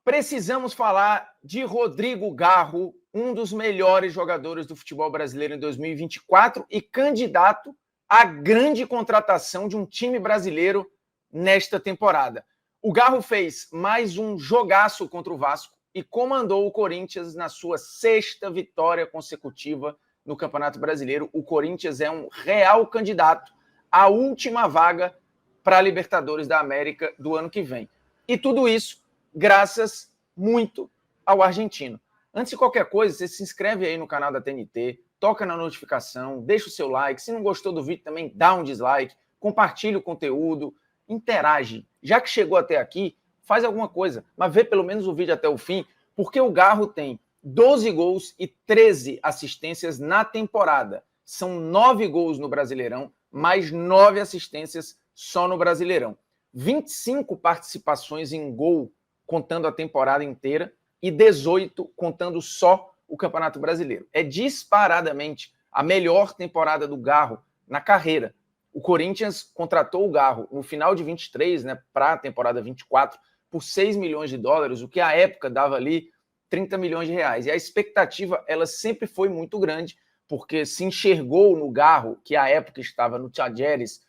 Precisamos falar de Rodrigo Garro, um dos melhores jogadores do futebol brasileiro em 2024 e candidato à grande contratação de um time brasileiro nesta temporada. O Garro fez mais um jogaço contra o Vasco e comandou o Corinthians na sua 6ª vitória consecutiva no Campeonato Brasileiro. O Corinthians é um real candidato à última vaga para a Libertadores da América do ano que vem. E tudo isso graças muito ao argentino. Antes de qualquer coisa, você se inscreve aí no canal da TNT, toca na notificação, deixa o seu like. Se não gostou do vídeo, também dá um dislike, compartilha o conteúdo, interage. Já que chegou até aqui, faz alguma coisa, mas vê pelo menos o vídeo até o fim, porque o Garro tem 12 gols e 13 assistências na temporada. São 9 gols no Brasileirão, mais 9 assistências só no Brasileirão. 25 participações em gol, contando a temporada inteira, e 18 contando só o Campeonato Brasileiro. É disparadamente a melhor temporada do Garro na carreira. O Corinthians contratou o Garro no final de 23, para a temporada 24, por 6 milhões de dólares, o que à época dava ali 30 milhões de reais. E a expectativa ela sempre foi muito grande, porque se enxergou no Garro, que à época estava no Talleres,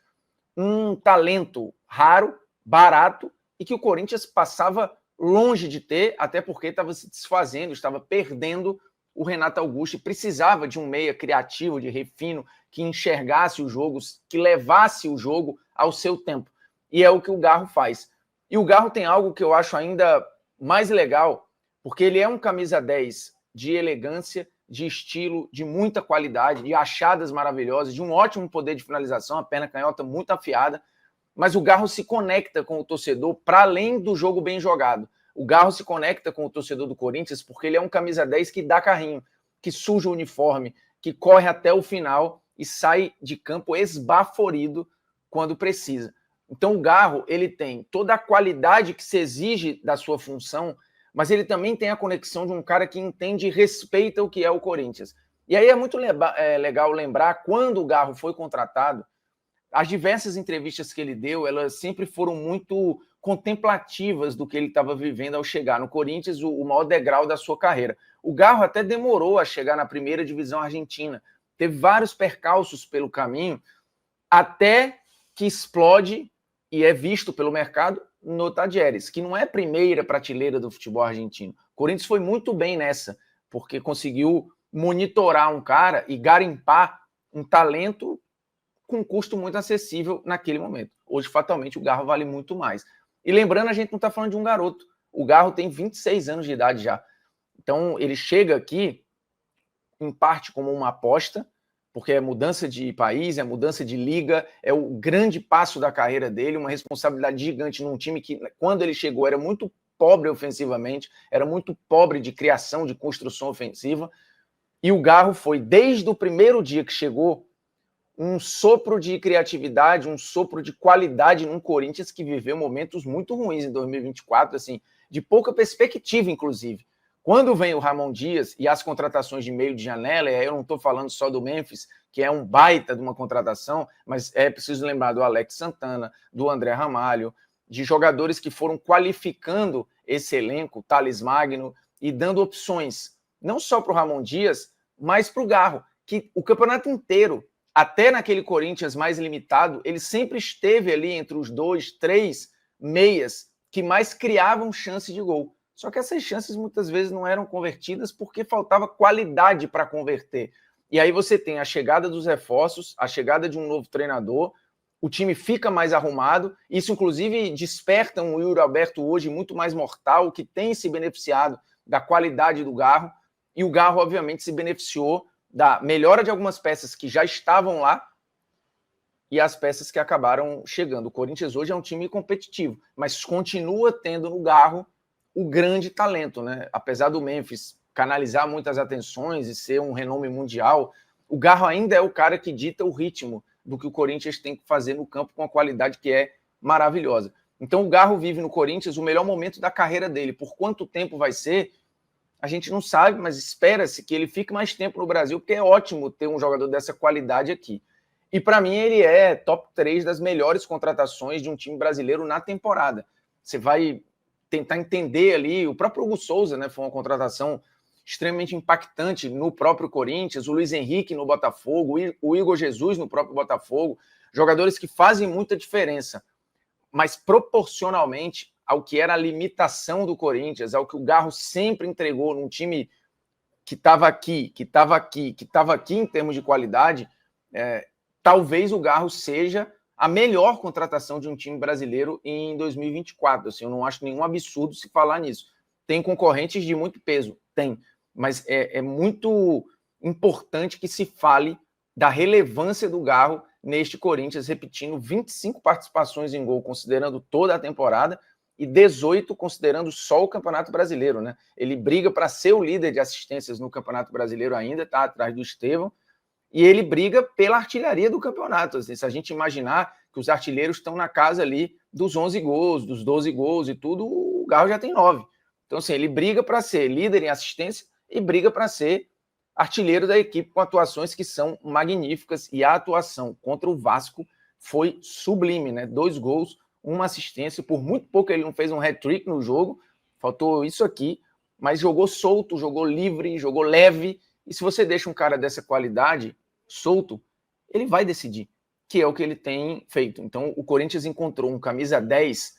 um talento raro, barato, e que o Corinthians passava longe de ter, até porque estava se desfazendo, estava perdendo o Renato Augusto e precisava de um meia criativo, de refino, que enxergasse os jogos, que levasse o jogo ao seu tempo. E é o que o Garro faz. E o Garro tem algo que eu acho ainda mais legal, porque ele é um camisa 10 de elegância, de estilo, de muita qualidade, de achadas maravilhosas, de um ótimo poder de finalização, a perna canhota muito afiada, mas o Garro se conecta com o torcedor para além do jogo bem jogado. O Garro se conecta com o torcedor do Corinthians porque ele é um camisa 10 que dá carrinho, que suja o uniforme, que corre até o final e sai de campo esbaforido quando precisa. Então o Garro ele tem toda a qualidade que se exige da sua função, mas ele também tem a conexão de um cara que entende e respeita o que é o Corinthians. E aí é muito legal lembrar, quando o Garro foi contratado, as diversas entrevistas que ele deu, elas sempre foram muito contemplativas do que ele estava vivendo ao chegar no Corinthians, o maior degrau da sua carreira. O Garro até demorou a chegar na primeira divisão argentina, teve vários percalços pelo caminho, até que explode e é visto pelo mercado no Talleres, que não é a primeira prateleira do futebol argentino. O Corinthians foi muito bem nessa, porque conseguiu monitorar um cara e garimpar um talento com um custo muito acessível naquele momento. Hoje, fatalmente, o Garro vale muito mais. E lembrando, a gente não está falando de um garoto. O Garro tem 26 anos de idade já. Então, ele chega aqui, em parte, como uma aposta, porque é mudança de país, é mudança de liga, é o grande passo da carreira dele, uma responsabilidade gigante num time que, quando ele chegou, era muito pobre ofensivamente, era muito pobre de criação, de construção ofensiva. E o Garro foi, desde o primeiro dia que chegou, um sopro de criatividade, um sopro de qualidade num Corinthians que viveu momentos muito ruins em 2024, assim, de pouca perspectiva, inclusive. Quando vem o Ramon Dias e as contratações de meio de janela, e aí eu não estou falando só do Memphis, que é um baita de uma contratação, mas é preciso lembrar do Alex Santana, do André Ramalho, de jogadores que foram qualificando esse elenco, Thales Magno, e dando opções, não só para o Ramon Dias, mas para o Garro, que o campeonato inteiro, até naquele Corinthians mais limitado, ele sempre esteve ali entre os 2, 3 meias que mais criavam chances de gol. Só que essas chances muitas vezes não eram convertidas porque faltava qualidade para converter. E aí você tem a chegada dos reforços, a chegada de um novo treinador, o time fica mais arrumado, isso inclusive desperta um Yuri Alberto hoje muito mais mortal, que tem se beneficiado da qualidade do Garro, e o Garro obviamente se beneficiou da melhora de algumas peças que já estavam lá e as peças que acabaram chegando. O Corinthians hoje é um time competitivo, mas continua tendo no Garro o grande talento, né? Apesar do Memphis canalizar muitas atenções e ser um renome mundial, o Garro ainda é o cara que dita o ritmo do que o Corinthians tem que fazer no campo com a qualidade que é maravilhosa. Então o Garro vive no Corinthians o melhor momento da carreira dele. Por quanto tempo vai ser, a gente não sabe, mas espera-se que ele fique mais tempo no Brasil, porque é ótimo ter um jogador dessa qualidade aqui. E para mim ele é top 3 das melhores contratações de um time brasileiro na temporada. Você vai tentar entender ali. O próprio Hugo Souza, né, foi uma contratação extremamente impactante no próprio Corinthians, o Luiz Henrique no Botafogo, o Igor Jesus no próprio Botafogo, jogadores que fazem muita diferença, mas proporcionalmente ao que era a limitação do Corinthians, ao que o Garro sempre entregou num time que estava aqui em termos de qualidade, talvez o Garro seja a melhor contratação de um time brasileiro em 2024. Assim, eu não acho nenhum absurdo se falar nisso. Tem concorrentes de muito peso, tem, mas é muito importante que se fale da relevância do Garro neste Corinthians, repetindo 25 participações em gol, considerando toda a temporada, e 18 considerando só o Campeonato Brasileiro, né? Ele briga para ser o líder de assistências no Campeonato Brasileiro ainda, tá atrás do Estevão, e ele briga pela artilharia do campeonato. Assim, se a gente imaginar que os artilheiros estão na casa ali dos 11 gols, dos 12 gols e tudo, o Garro já tem 9. Então, assim, ele briga para ser líder em assistência e briga para ser artilheiro da equipe, com atuações que são magníficas, e a atuação contra o Vasco foi sublime, né? 2 gols, 1 assistência, por muito pouco ele não fez um hat-trick no jogo, faltou isso aqui, mas jogou solto, jogou livre, jogou leve, e se você deixa um cara dessa qualidade solto, ele vai decidir, que é o que ele tem feito. Então o Corinthians encontrou um camisa 10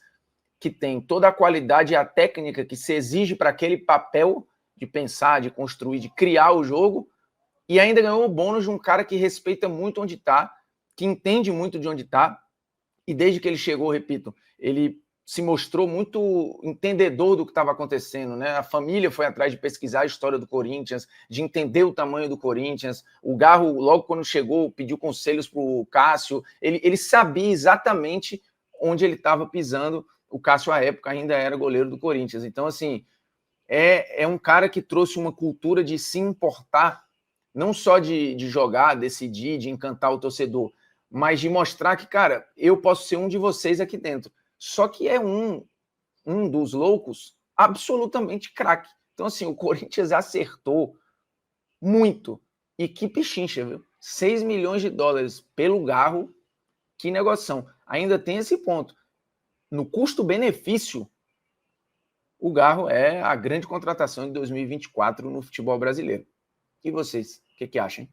que tem toda a qualidade e a técnica que se exige para aquele papel de pensar, de construir, de criar o jogo, e ainda ganhou o bônus de um cara que respeita muito onde está, que entende muito de onde está, e desde que ele chegou, repito, ele se mostrou muito entendedor do que estava acontecendo, né? A família foi atrás de pesquisar a história do Corinthians, de entender o tamanho do Corinthians. O Garro, logo quando chegou, pediu conselhos para o Cássio. Ele sabia exatamente onde ele estava pisando. O Cássio, à época, ainda era goleiro do Corinthians. Então, assim, é um cara que trouxe uma cultura de se importar, não só de jogar, decidir, de encantar o torcedor, mas de mostrar que, cara, eu posso ser um de vocês aqui dentro. Só que é um dos loucos absolutamente craque. Então, assim, o Corinthians acertou muito. E que pichincha, viu? 6 milhões de dólares pelo Garro, que negociação. Ainda tem esse ponto. No custo-benefício, o Garro é a grande contratação de 2024 no futebol brasileiro. E vocês, o que acham?